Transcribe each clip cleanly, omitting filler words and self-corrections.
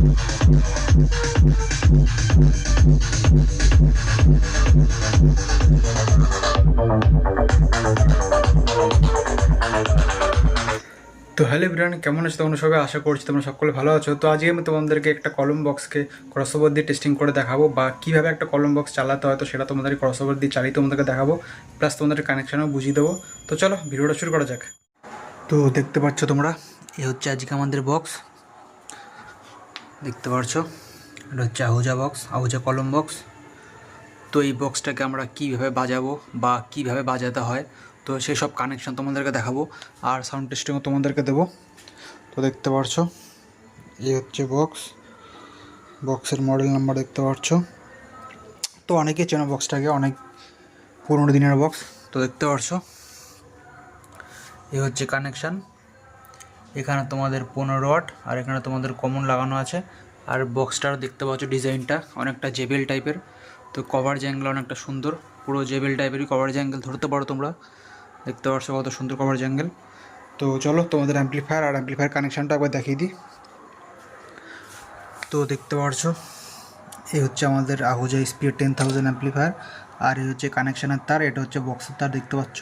তো hello everyone, কেমন আছো তোমরা সবাই? আশা করছি তোমরা সকলে ভালো আছো। তো আজকে আমি তোমাদেরকে একটা কলম বক্সকে ক্রসওভার দিয়ে টেস্টিং করে দেখাবো, বা কীভাবে একটা কলম বক্স চালাতে হয় তো সেটা তোমাদের ক্রসওভার দিয়ে চালিয়ে তোমাদেরকে দেখাবো, প্লাস তোমাদের কানেকশানও বুঝিয়ে দেবো। তো চলো ভিডিওটা শুরু করা যাক। তো দেখতে পাচ্ছ তোমরা, এ হচ্ছে আজকে আমাদের বক্স। দেখতে পাচ্ছো, এটা হচ্ছে আহুজা বক্স, আহুজা কলম বক্স। তো এই বক্সটাকে আমরা কীভাবে বাজাবো বা কীভাবে বাজাতে হয় তো সেই সব কানেকশান তোমাদেরকে দেখাবো, আর সাউন্ড টেস্টিংও তোমাদেরকে দেবো। তো দেখতে পাচ্ছো, এই হচ্ছে বক্স, বক্সের মডেল নাম্বার দেখতে পাচ্ছ। তো অনেকে চেনা বক্সটাকে, অনেক পুরোনো দিনের বক্স। তো দেখতে পাচ্ছ, এই হচ্ছে কানেকশান। এখানে তোমাদের 15 ওয়াট, আর এখানে তোমাদের কমন লাগানো আছে। আর বক্সটার দেখতে পাচ্ছ ডিজাইনটা অনেকটা জেবেল টাইপের। তো কভার জ্যাঙ্গেল অনেকটা সুন্দর, পুরো জেবেল টাইপেরই কভার জ্যাঙ্গেল ধরতে পারো তোমরা। দেখতে পাচ্ছ কত সুন্দর কভার জ্যাঙ্গেল। তো চলো তোমাদের অ্যাম্পলিফায়ার আর অ্যাম্পলিফায়ার কানেকশানটা একবার দেখিয়ে দিই। তো দেখতে পাচ্ছ, এই হচ্ছে আমাদের আহুজা স্পিড 10,000 অ্যাম্পলিফায়ার, আর এই হচ্ছে কানেকশানের তার, এটা হচ্ছে বক্সের তার। দেখতে পাচ্ছ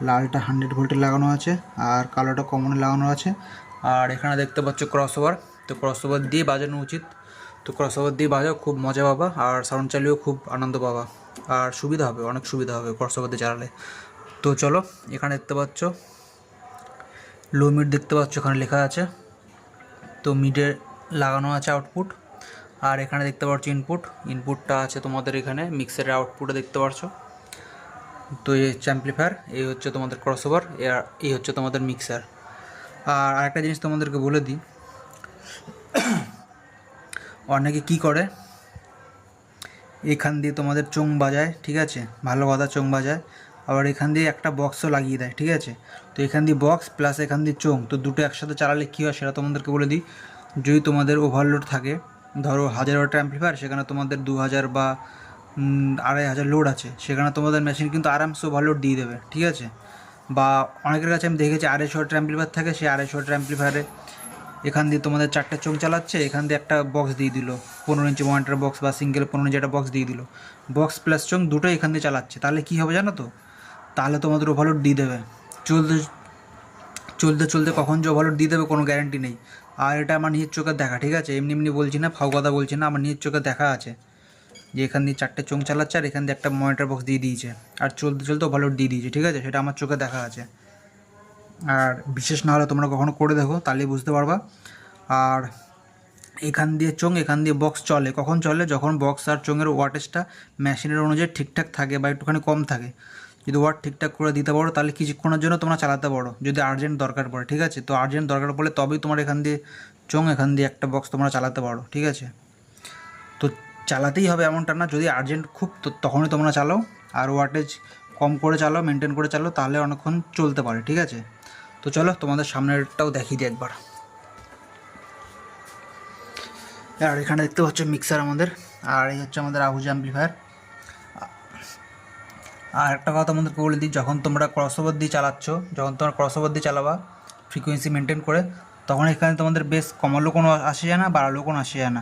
লালটা 100 ভোল্টের লাগানো আছে, আর কালোটা কমনে লাগানো আছে। আর এখানে দেখতে পাচ্ছ ক্রসওভার, তো ক্রসওভার দিয়ে বাজানো উচিত। তো ক্রসওভার দিয়ে বাজাও, খুব মজা পাবা, আর সাউন্ড চালিয়েও খুব আনন্দ পাবা, আর সুবিধা হবে, অনেক সুবিধা হবে ক্রসওভার দিয়ে চালালে। তো চলো, এখানে দেখতে পাচ্ছ লো মিড, দেখতে পাচ্ছ এখানে লেখা আছে। তো মিডে লাগানো আছে আউটপুট, আর এখানে দেখতে পাচ্ছ ইনপুটটা আছে তোমাদের এখানে মিক্সারের আউটপুটে দেখতে পাচ্ছ। তো এই হচ্ছে অ্যাম্পলিফায়ার, এই হচ্ছে তোমাদের ক্রসওভার, এই হচ্ছে তোমাদের মিক্সার। আর আরেকটা জিনিস তোমাদেরকে বলে দিই, অনেকে কি করে এখান দিয়ে তোমাদের চোং বাজায়, ঠিক আছে, ভালো কথা চোং বাজায়, আবার এখান দিয়ে একটা বক্সও লাগিয়ে দেয়, ঠিক আছে। তো এখান দিয়ে বক্স প্লাস এখান দিয়ে চোং, তো দুটো একসাথে চালালে কী হয় সেটা তোমাদেরকে বলে দিই। যদি তোমাদের ওভারলোড থাকে, ধরো 1000 ওয়াটের অ্যাম্পলিফায়ার, সেখানে তোমাদের 2000 বা 2500 লোড আছে, সেখানে তোমাদের মেশিন কিন্তু আরামসে ওভারলোড দিয়ে দেবে, ঠিক আছে। বা অনেকের কাছে আমি দেখেছি 250 ওয়াটের অ্যাম্পলিফায়ার থাকে, সেই 250 ওয়াটের অ্যাম্পলিফায়ারে এখান দিয়ে তোমাদের 4টে চোখ চালাচ্ছে, এখান দিয়ে একটা বক্স দিয়ে দিল, 15 ইঞ্চি মনিটর বক্স বা সিঙ্গেল 15 ইঞ্চি একটা বক্স দিয়ে দিল, বক্স প্লাস চোখ দুটোই এখান দিয়ে চালাচ্ছে। তাহলে কী হবে জানো তো, তাহলে তোমাদের ওভারলোড দিয়ে দেবে, চলতে চলতে চলতে কখন যে ওভারলোড দিয়ে দেবে কোনো গ্যারান্টি নেই। আর এটা আমার নিজের চোখে দেখা, ঠিক আছে, এমনি এমনি বলছি না, ফাও কথা বলছি না, আমার নিজের চোখে দেখা আছে যে এখান দিয়ে 4টে চোখ চালাচ্ছে, আর এখান দিয়ে একটা মনিটর বক্স দিয়ে দিয়েছে, আর চলতে চলতে ওভারলোড দিয়ে দিয়েছে, ঠিক আছে, সেটা আমার চোখে দেখা আছে। আর বিশেষ না হলে তোমরা কখনো করে দেখো, তাহলেই বুঝতে পারবা। আর এখান দিয়ে চোং, এখান দিয়ে বক্স চলে, কখন চলে, যখন বক্স আর চোঙের ওয়াটেজটা মেশিনের অনুযায়ী ঠিকঠাক থাকে বা একটুখানি কম থাকে। যদি ওয়াট ঠিকঠাক করে দিতে পারো তাহলে কিছুক্ষণের জন্য তোমরা চালাতে পারো, যদি আর্জেন্ট দরকার পড়ে, ঠিক আছে। তো আর্জেন্ট দরকার পড়লে তবেই তোমার এখান দিয়ে চোং, এখান দিয়ে একটা বক্স তোমরা চালাতে পারো, ঠিক আছে। তো চালাতেই হবে এমনটা না, যদি আর্জেন্ট খুব তো তখনই তোমরা চালাও, আর ওয়াটেজ কম করে চালাও, মেনটেন করে চালাও, তাহলে অনেকক্ষণ চলতে পারে, ঠিক আছে। তো চলো তোমাদের সামনেরটাও দেখিয়ে দিই একবার। আর এখানে দেখতে পাচ্ছ মিক্সার আমাদের, আর এই হচ্ছে আমাদের আহুজা অ্যাম্পলিফায়ার। আর একটা কথা তোমাদেরকে বলে দিই, যখন তোমরা ক্রসওভার দিয়ে চালাচ্ছ, যখন তোমরা ক্রসওভার দিয়ে চালাবা ফ্রিকোয়েন্সি মেনটেন করে, তখন এখানে তোমাদের বেশ কমালো কোনো আসে যায় না, বাড়ালো কোনো আসে যায় না।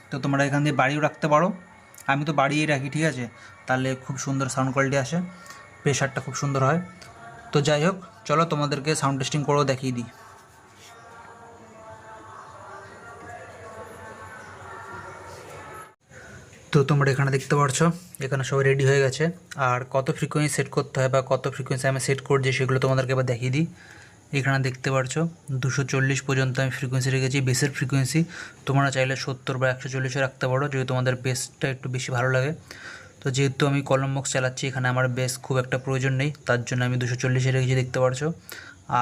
তো তোমরা এখান দিয়ে বাড়িও রাখতে পারো, আমি তো বাড়িয়েই রাখি, ঠিক আছে, তাহলে খুব সুন্দর সাউন্ড কোয়ালিটি আসে, প্রেশারটা খুব সুন্দর হয়। তো যাই হোক, চলো তোমাদেরকে সাউন্ড টেস্টিং করেও দেখিয়ে দিই। তো তোমরা এখানে দেখতে পাচ্ছ, এখানে সবাই রেডি হয়ে গেছে। আর কত ফ্রিকোয়েন্সি সেট করতে হয় বা কত ফ্রিকোয়েন্সি আমি সেট করছি সেগুলো তোমাদেরকে এবার দেখিয়ে দিই। এখানে দেখতে পাচ্ছ 240 পর্যন্ত আমি ফ্রিকোয়েন্সি রেখেছি, বেসের ফ্রিকোয়েন্সি। তোমরা চাইলে 70 বা 140 রাখতে পারো, যদি তোমাদের বেসটা একটু বেশি ভালো লাগে। তো যেহেতু আমি কলম বক্স চালাচ্ছি, এখানে আমার বেস খুব একটা প্রয়োজন নেই, তার জন্য আমি 240 রেখেছি, দেখতে পাচ্ছ।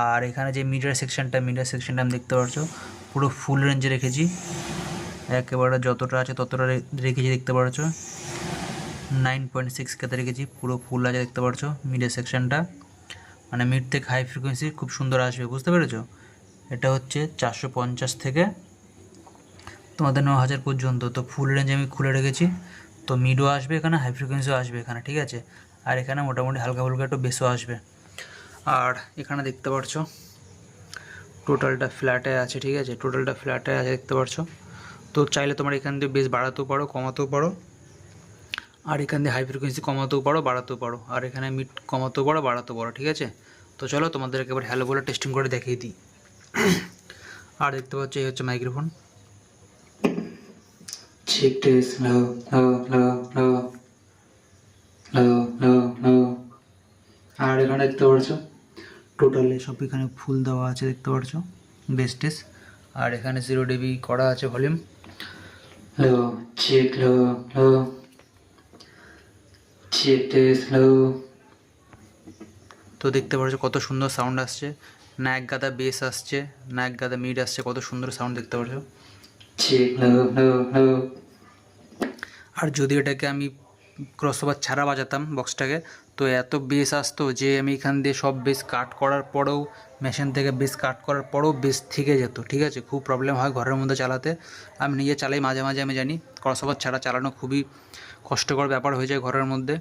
আর এখানে যে মিডিয়ার সেকশনটা আমি দেখতে পাচ্ছ পুরো ফুল রেঞ্জে রেখেছি, একেবারে যতটা আছে ততটা রেখেছি, দেখতে পাচ্ছ। 9.6K রেখেছি, পুরো ফুল আছে, দেখতে পাচ্ছ। মিডিয়া সেকশনটা মানে মিড থেকে হাই ফ্রিকোয়েন্সি খুব সুন্দর আসবে, বুঝতে পেরেছো। এটা হচ্ছে 450 থেকে তোমাদের 9000 পর্যন্ত। তো ফুল রেঞ্জ আমি খুলে রেখেছি, তো মিডও আসবে এখানে, হাই ফ্রিকোয়েন্সিও আসবে এখানে, ঠিক আছে। আর এখানে মোটামুটি হালকা ফুলকা একটু বেসও আসবে। আর এখানে দেখতে পাচ্ছ টোটালটা ফ্ল্যাটে আছে, ঠিক আছে, টোটালটা ফ্ল্যাটে আছে দেখতে পাচ্ছ। তো চাইলে তোমার এখান দিয়ে বেস বাড়াতেও পারো, কমাতেও পারো, আর এখান দিয়ে হাই ফ্রিকোয়েন্সি কমাতেও পারো, বাড়াতেও পারো, আর এখানে মিড কমাতেও পারো, বাড়াতেও পারো, ঠিক আছে। তো চলো তোমাদের একেবারে হ্যালো বলে টেস্টিং করে দেখিয়ে দিই। আর দেখতে পাচ্ছ এই হচ্ছে মাইক্রোফোন। চেক টেস্ট, লো লো লো লো লো লো লো। আর এখানে দেখতে পাচ্ছ টোটালে সব এখানে ফুল দেওয়া আছে দেখতে পাচ্ছ, বেস টেস্ট। আর এখানে 0 dB করা আছে ভলিউম। লো চেক, লো লো চেক টেস্ট, লো। তো দেখতে পাচ্ছ কত সুন্দর সাউন্ড আসছে, না এক গাদা বেস আসছে, না এক গাদা মিড আসছে, কত সুন্দর সাউন্ড দেখতে পাচ্ছ। চেক, লো লো লো। আর যদি এটাকে আমি ক্রসওভার ছাড়া বাজাতাম বক্সটাকে, তো এত বেস আসতো যে আমি এখান দিয়ে সব বেস কাট করার পরেও, মেশিন থেকে বেস কাট করার পরেও বেস থেকে যেত, ঠিক আছে। খুব প্রবলেম হয় ঘরের মধ্যে চালাতে, আমি নিজে চালাই মাঝে মাঝে, আমি জানি ক্রসওভার ছাড়া চালানো খুবই কষ্টকর ব্যাপার হয়ে যায় ঘরের মধ্যে।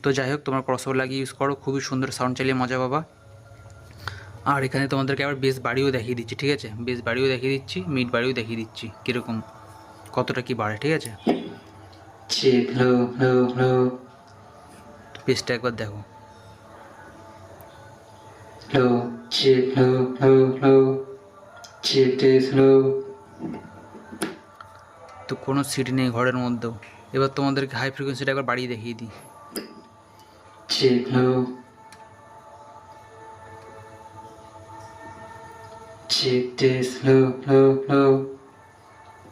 তো যাই হোক, তোমার ক্রসওভার লাগিয়ে ইউজ করো, খুবই সুন্দর সাউন্ড চালিয়ে মজা পাবা। আর এখানে তোমাদেরকে আবার বেস বাড়িও দেখিয়ে দিচ্ছি, ঠিক আছে, বেস বাড়িও দেখিয়ে দিচ্ছি, মিড বাড়িও দেখিয়ে দিচ্ছি কীরকম কতটা কী বাড়ে, ঠিক আছে। চেক, লো লো লো। বেসটা একবার দেখো, লো চেক, লো লো লো চেক টেস্ট, লো। তো কোনো সিট নেই ঘরের মধ্যেও। এবার তোমাদেরকে হাই ফ্রিকোয়েন্সিটা একবার বাড়িয়ে দেখিয়ে দিই। চেক, লো চেক টেস্ট, লো লো লো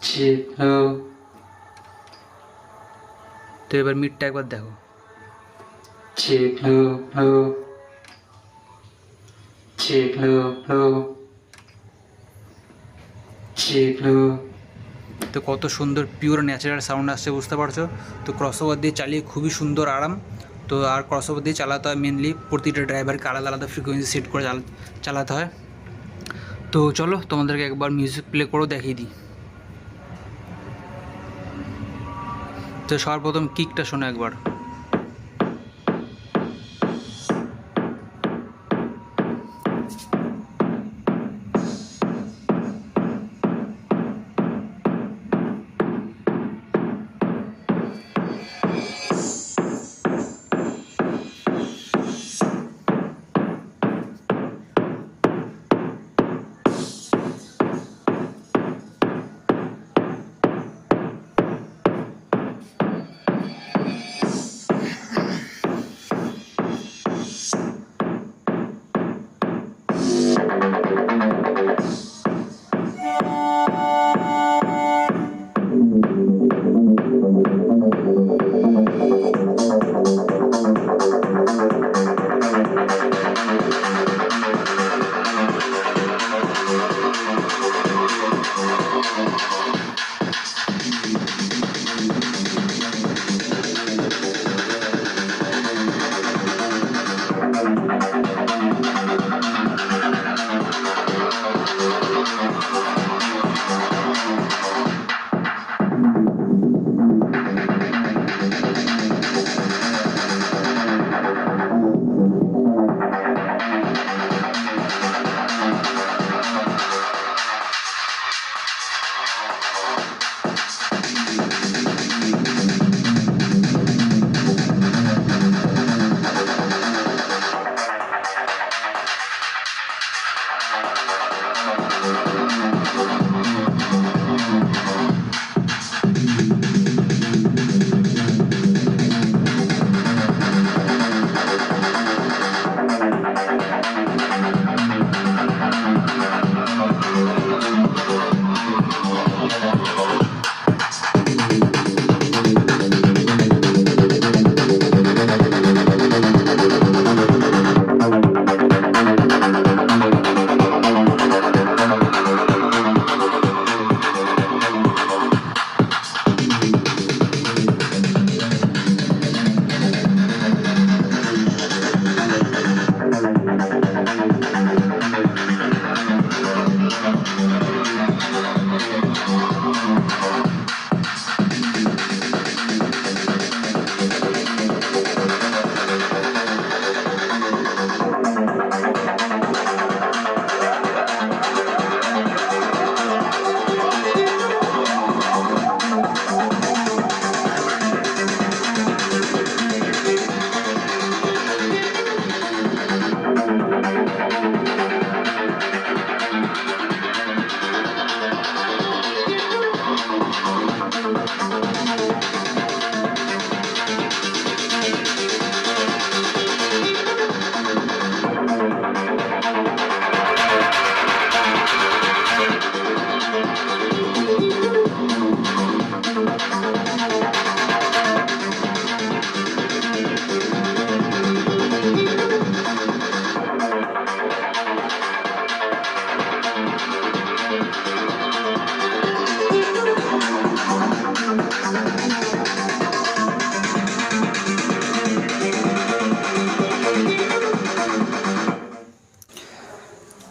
চেক, লো। তো এবার মিডটা একবার দেখো, চেক, লো লো চেক, লো লো চেক, লো। তো কত সুন্দর পিওর ন্যাচারাল সাউন্ড আসছে, বুঝতে পারছো। তো ক্রসওভার দিয়ে চালিয়ে খুবই সুন্দর আরাম। তো আর ক্রসওভার দিয়ে চালাতে হয় মেনলি প্রতিটা ড্রাইভারকে আলাদা আলাদা ফ্রিকোয়েন্সি সেট করে চালাতে হয়। তো চলো তোমাদেরকে একবার মিউজিক প্লে করেও দেখিয়ে দিই। তো সর্বপ্রথম কিকটা শোনো একবার।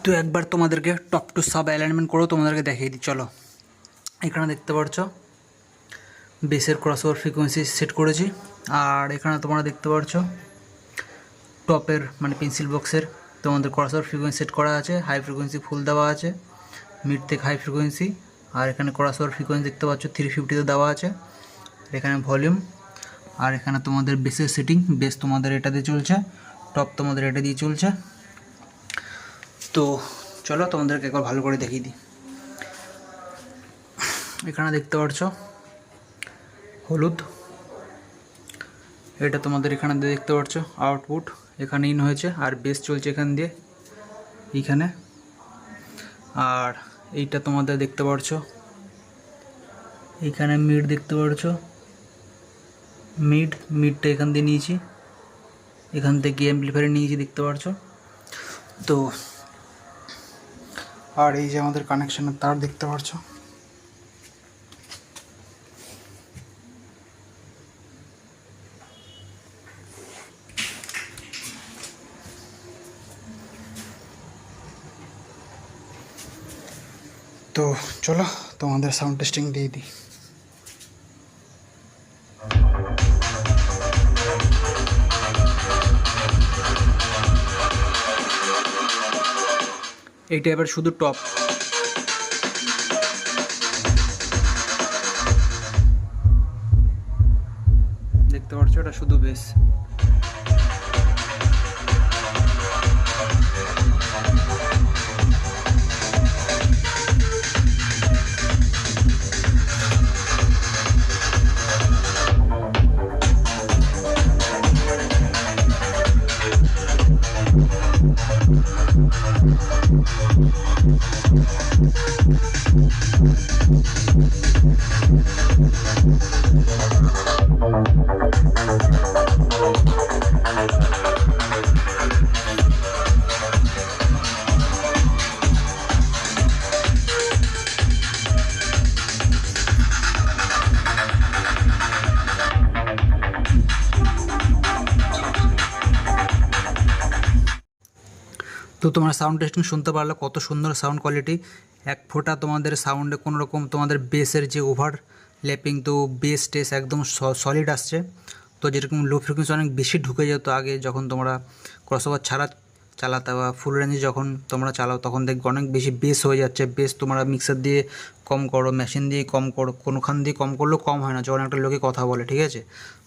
তো একবার তোমাদেরকে টপ টু সাব অ্যালাইনমেন্ট করেও তোমাদেরকে দেখিয়ে দিই। চলো, এখানে দেখতে পাচ্ছ বেসের ক্রসওভার ফ্রিকোয়েন্সি সেট করেছি, আর এখানে তোমরা দেখতে পাচ্ছ টপের মানে পেন্সিল বক্সের তোমাদের ক্রসওভার ফ্রিকোয়েন্সি সেট করা আছে, হাই ফ্রিকোয়েন্সি ফুল দেওয়া আছে, মিড থেকে হাই ফ্রিকোয়েন্সি, আর এখানে ক্রসওভার ফ্রিকোয়েন্সি দেখতে পাচ্ছ 350 দেওয়া আছে, এখানে ভলিউম, আর এখানে তোমাদের বেসের সেটিং, বেস তোমাদের এটা দিয়ে চলছে, টপ তোমাদের এটা দিয়ে চলছে। তো চলো তোমাদেরকে একবার ভালো করে দেখিয়ে দিই। এখানে দেখতে পাচ্ছ হলুদ, এটা তোমাদের এখানে দিয়ে দেখতে পাচ্ছ আউটপুট, এখানে ইন হয়েছে, আর বেস চলছে এখান দিয়ে এইখানে, আর এইটা তোমাদের দেখতে পাচ্ছ এইখানে মিড দেখতে পাচ্ছ, মিডটা এখান দিয়ে নিয়েছি, এখান থেকে অ্যাম্পলিফায়ার নিয়েছি দেখতে পাচ্ছ। তো আর এই যে আমাদের কানেকশনের তার দেখতে পাচ্ছ। তো চলো তোমাদের সাউন্ড টেস্টিং দিয়ে দিই। এইটা এবার শুধু টপ, দেখতে পাচ্ছ এটা শুধু বেস। তো তোমরা সাউন্ড টেস্টিং শুনতে পারলে কত সুন্দর সাউন্ড কোয়ালিটি, এক ফোঁটা তোমাদের সাউন্ডে কোনো রকম তোমাদের বেসের যে ওভার ল্যাপিং, তো বেস টেস একদম সলিড আসছে। তো যেরকম লো ফ্রিকোয়েন্সি অনেক বেশি ঢুকে যেত আগে যখন তোমরা ক্রসওভার ছাড়া চালাতে বা ফুল রেঞ্জে যখন তোমরা চালাও, তখন দেখবে অনেক বেশি বেস হয়ে যাচ্ছে। বেস তোমরা মিক্সার দিয়ে কম করো, মেশিন দিয়ে কম করো, কোনোখান দিয়ে কম করলেও কম হয় না যখন একটা লোকে কথা বলে, ঠিক আছে।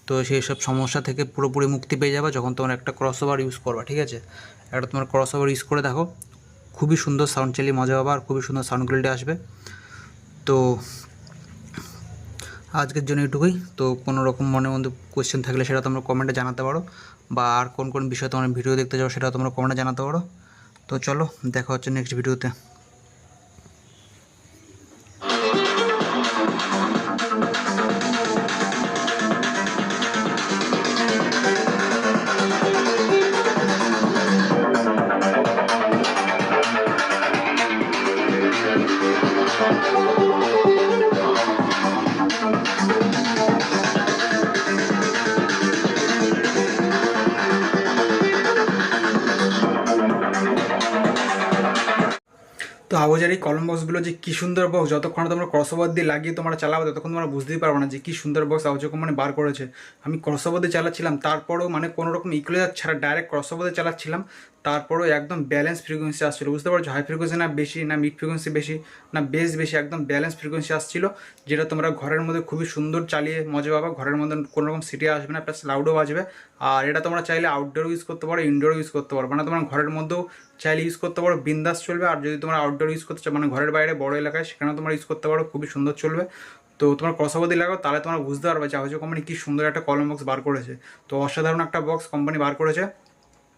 তো সেই সব সমস্যা থেকে পুরোপুরি মুক্তি পেয়ে যাবে যখন তোমরা একটা ক্রসওভার ইউজ করবা, ঠিক আছে। একটা তোমার ক্রসওভার ইউজ করে দেখো, খুবই সুন্দর সাউন্ড চালিয়ে মজা পাবা, আর খুবই সুন্দর সাউন্ড কোয়ালিটি আসবে। তো আজকের জন্য এটুকুই। তো কোনো রকম মনের মধ্যে কোয়েশ্চেন থাকলে সেটা তোমরা কমেন্টে জানাতে পারো, বা আর কোন কোন বিষয়ে তোমরা ভিডিও দেখতে চাও সেটা তোমরা কমেন্টে জানাতে পারো। তো চলো, দেখা হচ্ছে নেক্সট ভিডিওতে। তো আওয়াজের এই কলম বক্সগুলো যে কী সুন্দর বক্স, যতক্ষণ তোমরা ক্রসওভার দিয়ে লাগিয়ে তোমরা চালাবো ততক্ষণ তোমরা বুঝতেই পারবো না যে কী সুন্দর বক্স আওয়াজ কোম্পানি বার করেছে। আমি ক্রসওভার দিয়ে চালাচ্ছিলাম, তারপরেও মানে কোনো রকম ইকুয়ালাইজার ছাড়া ডাইরেক্ট ক্রসওভার দিয়ে চালাচ্ছিলাম, তারপরেও একদম ব্যালেন্স ফ্রিকোয়েন্সি আসছিলো, বুঝতে পারছো। হাই ফ্রিকোয়েন্সি না বেশি, না মিড ফ্রিকোয়েন্সি বেশি, না বেস বেশি, একদম ব্যালেন্স ফ্রিকোয়েন্সি আসছিলো, যেটা তোমরা ঘরের মধ্যে খুবই সুন্দর চালিয়ে মজা পাবা। ঘরের মধ্যে কোনো রকম সিটি আসবে না, প্লাস লাউডও বাজবে। আর এটা তোমরা চাইলে আউটডোরও ইউজ করতে পারো, ইনডোরও ইউজ করতে পারো, মানে তোমরা ঘরের মধ্যেও চাইলে ইউজ করতে পারো, বিন্দাস চলবে। আর যদি তোমরা আউটডোর ইউজ করতে চাও, মানে ঘরের বাইরে বড় এলাকায়, সেখানেও তোমরা ইউজ করতে পারো, খুবই সুন্দর চলবে। তো তোমার ক্রসওভার দিয়ে লাগাও, তাহলে তোমরা বুঝতে পারবে যে আওয়াজ কোম্পানি কী সুন্দর একটা কলম বক্স বার করেছে। তো অসাধারণ একটা বক্স কোম্পানি বার করেছে,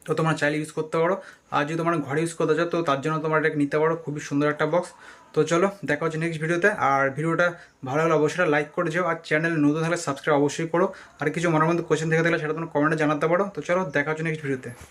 তো তোমরা চাইলে ইউজ করতে পারো। আর যদি তোমরা ঘরে ইউজ করতে চাও, তো তার জন্য তোমরা এটাকে নিতে পারো, খুবই সুন্দর একটা বক্স। তো চলো, দেখা হচ্ছে নেক্সট ভিডিওতে। আর ভিডিওটা ভালো হলে অবশ্যই লাইক করে যাও, আর চ্যানেল নতুন থাকলে সাবস্ক্রাইব অবশ্যই করো। আর কিছু মনের মধ্যে কোয়েশ্চেন থেকে থাকলে সেটা তোমরা কমেন্টে জানাতে পারো। তো চলো, দেখা হচ্ছে নেক্সট ভিডিওতে।